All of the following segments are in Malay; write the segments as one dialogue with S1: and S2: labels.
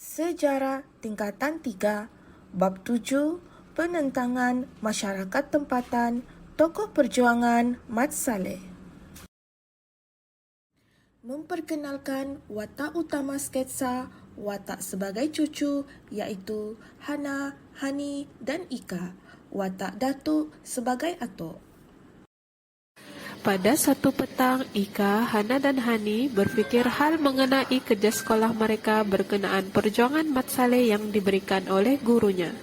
S1: Sejarah Tingkatan 3, Bab 7, Penentangan Masyarakat Tempatan, Tokoh Perjuangan Mat Salleh. Memperkenalkan watak utama sketsa, watak sebagai cucu iaitu Hana, Hani dan Ika, watak datuk sebagai atuk.
S2: Pada satu petang, Ika, Hana dan Hani berfikir hal mengenai kerja sekolah mereka berkenaan perjuangan Mat Salleh yang diberikan oleh gurunya.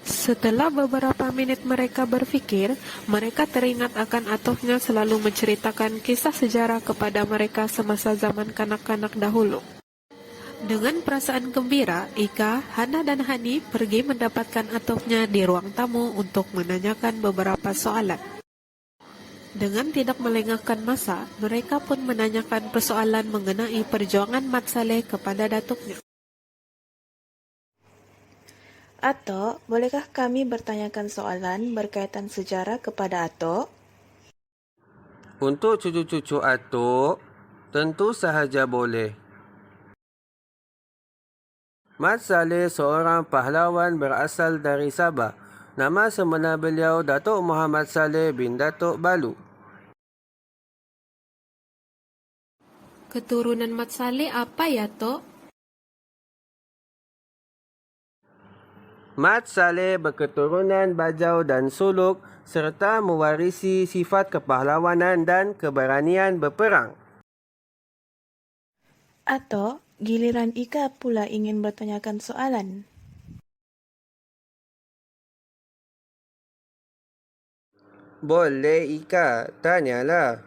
S2: Setelah beberapa minit mereka berfikir, mereka teringat akan atuhnya selalu menceritakan kisah sejarah kepada mereka semasa zaman kanak-kanak dahulu. Dengan perasaan gembira, Ika, Hana dan Hani pergi mendapatkan atuhnya di ruang tamu untuk menanyakan beberapa soalan. Dengan tidak melengahkan masa, mereka pun menanyakan persoalan mengenai perjuangan Mat Salleh kepada datuknya.
S3: Atok, bolehkah kami bertanyakan soalan berkaitan sejarah kepada Atok?
S4: Untuk cucu-cucu Atuk, tentu sahaja boleh. Mat Salleh seorang pahlawan berasal dari Sabah. Nama sebenar beliau Datuk Muhammad Salleh bin Datuk Balu.
S2: Keturunan Mat Salleh apa ya, Tok?
S4: Mat Salleh berketurunan Bajau dan Suluk serta mewarisi sifat kepahlawanan dan keberanian berperang.
S3: Atok, giliran Ika pula ingin bertanyakan soalan.
S4: Boleh Ika, tanyalah.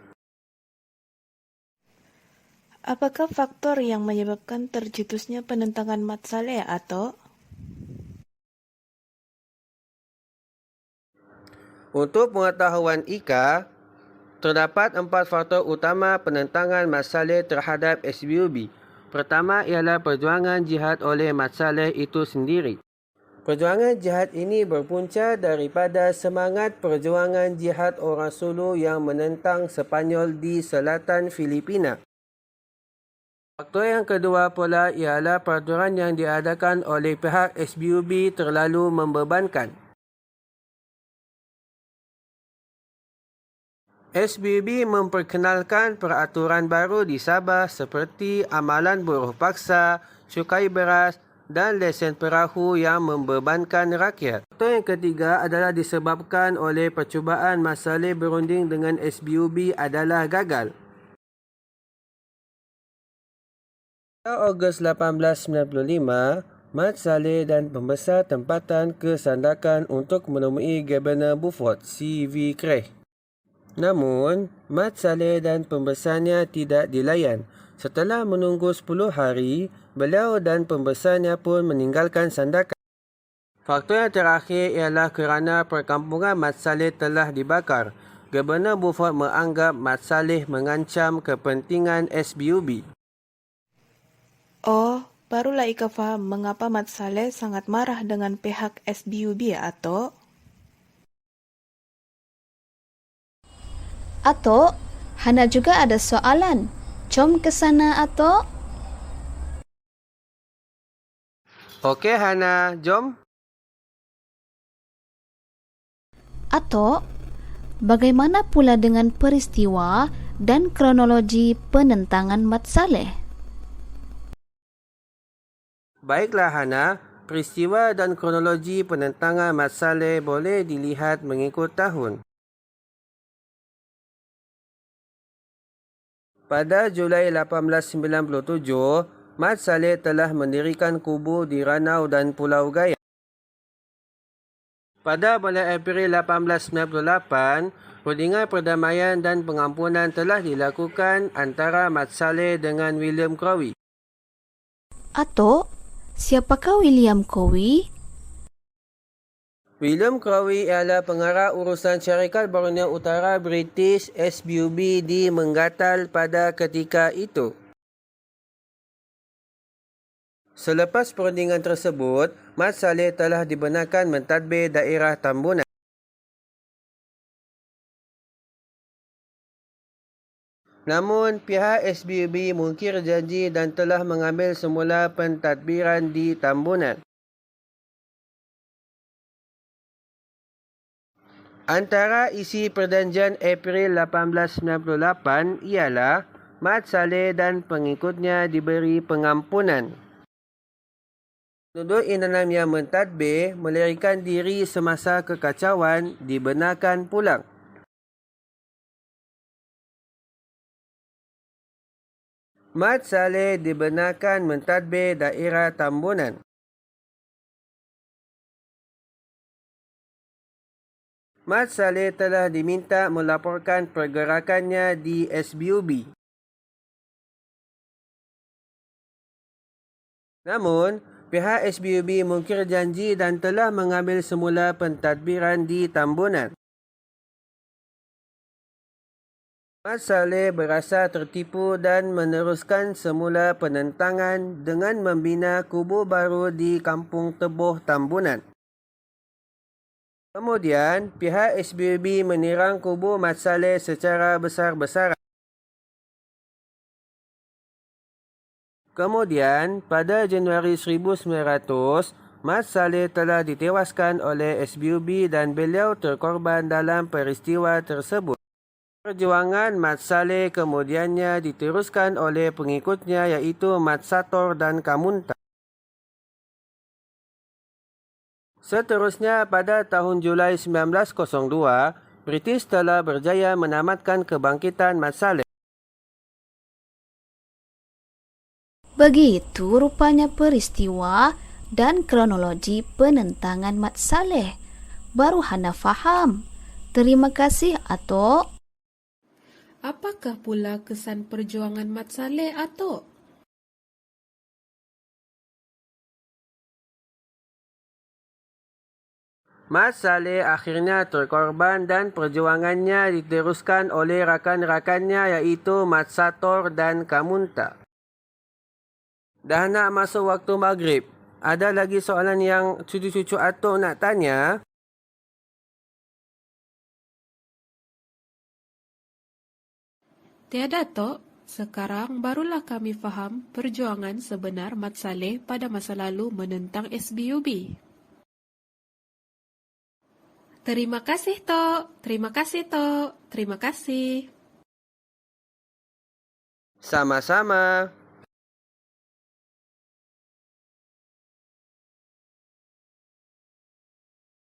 S3: Apakah faktor yang menyebabkan tercetusnya penentangan Mat Salleh, Atok?
S4: Untuk pengetahuan Ika, terdapat 4 faktor utama penentangan Mat Salleh terhadap SBUB. Pertama ialah perjuangan jihad oleh Mat Salleh itu sendiri. Perjuangan jihad ini berpunca daripada semangat perjuangan jihad orang Sulu yang menentang Sepanyol di selatan Filipina. Faktor yang kedua pula ialah peraturan yang diadakan oleh pihak SBUB terlalu membebankan. SBUB memperkenalkan peraturan baru di Sabah seperti amalan buruh paksa, cukai beras dan lesen perahu yang membebankan rakyat. Faktor yang ketiga adalah disebabkan oleh percubaan Mat Salleh berunding dengan SBUB adalah gagal. Pada Ogos 1895, Mat Salleh dan pembesar tempatan ke Sandakan untuk menemui Gubernur Beaufort, C.V. Craig. Namun, Mat Salleh dan pembesarnya tidak dilayan. Setelah menunggu 10 hari, beliau dan pembesarnya pun meninggalkan Sandakan. Faktor yang terakhir ialah kerana perkampungan Mat Salleh telah dibakar. Gubernur Beaufort menganggap Mat Salleh mengancam kepentingan SBUB.
S3: Oh, barulah Ika faham mengapa Mat Salleh sangat marah dengan pihak SBUB, Atok.
S5: Atok, Hana juga ada soalan. Jom ke sana, Atok.
S4: Okey Hana, jom.
S5: Atok, bagaimana pula dengan peristiwa dan kronologi penentangan Mat Salleh?
S4: Baiklah Hana, peristiwa dan kronologi penentangan Mat Salleh boleh dilihat mengikut tahun. Pada Julai 1897, Mat Salleh telah mendirikan kubu di Ranau dan Pulau Gaya. Pada bulan April 1898, perundingan perdamaian dan pengampunan telah dilakukan antara Mat Salleh dengan William Cowie.
S5: Atok, siapakah William Cowie?
S4: William Cowie ialah pengarah urusan syarikat Borneo Utara British SBUB di Menggatal pada ketika itu. Selepas perundingan tersebut, Mat Salleh telah dibenarkan mentadbir daerah Tambunan. Namun, pihak SBUB mungkir janji dan telah mengambil semula pentadbiran di Tambunan. Antara isi perjanjian April 1898 ialah Mat Saleh dan pengikutnya diberi pengampunan. Penduduk Inanam yang mentadbir melarikan diri semasa kekacauan dibenarkan pulang. Mat Saleh dibenarkan mentadbir daerah Tambunan. Mat Saleh telah diminta melaporkan pergerakannya di SBUB. Namun, pihak SBUB mungkir janji dan telah mengambil semula pentadbiran di Tambunan. Mat Saleh berasa tertipu dan meneruskan semula penentangan dengan membina kubu baru di Kampung Teboh, Tambunan. Kemudian, pihak SBUB menyerang kubu Mat Saleh secara besar-besaran. Kemudian, pada Januari 1900, Mat Saleh telah ditewaskan oleh SBUB dan beliau terkorban dalam peristiwa tersebut. Perjuangan Mat Saleh kemudiannya diteruskan oleh pengikutnya iaitu Mat Sator dan Kamunta. Seterusnya, pada tahun Julai 1902, British telah berjaya menamatkan kebangkitan Mat Saleh.
S5: Begitu rupanya peristiwa dan kronologi penentangan Mat Saleh. Baru Hana faham. Terima kasih, Atok.
S2: Apakah pula kesan perjuangan Mat Saleh, Atok?
S4: Mat Saleh akhirnya terkorban dan perjuangannya diteruskan oleh rakan-rakannya iaitu Mat Sator dan Kamunta. Dah nak masuk waktu maghrib. Ada lagi soalan yang cucu-cucu Atok nak tanya?
S2: Tiada, Tok. Sekarang barulah kami faham perjuangan sebenar Mat Saleh pada masa lalu menentang SBUB. Terima kasih, Tok. Terima kasih, Tok. Terima kasih.
S4: Sama-sama.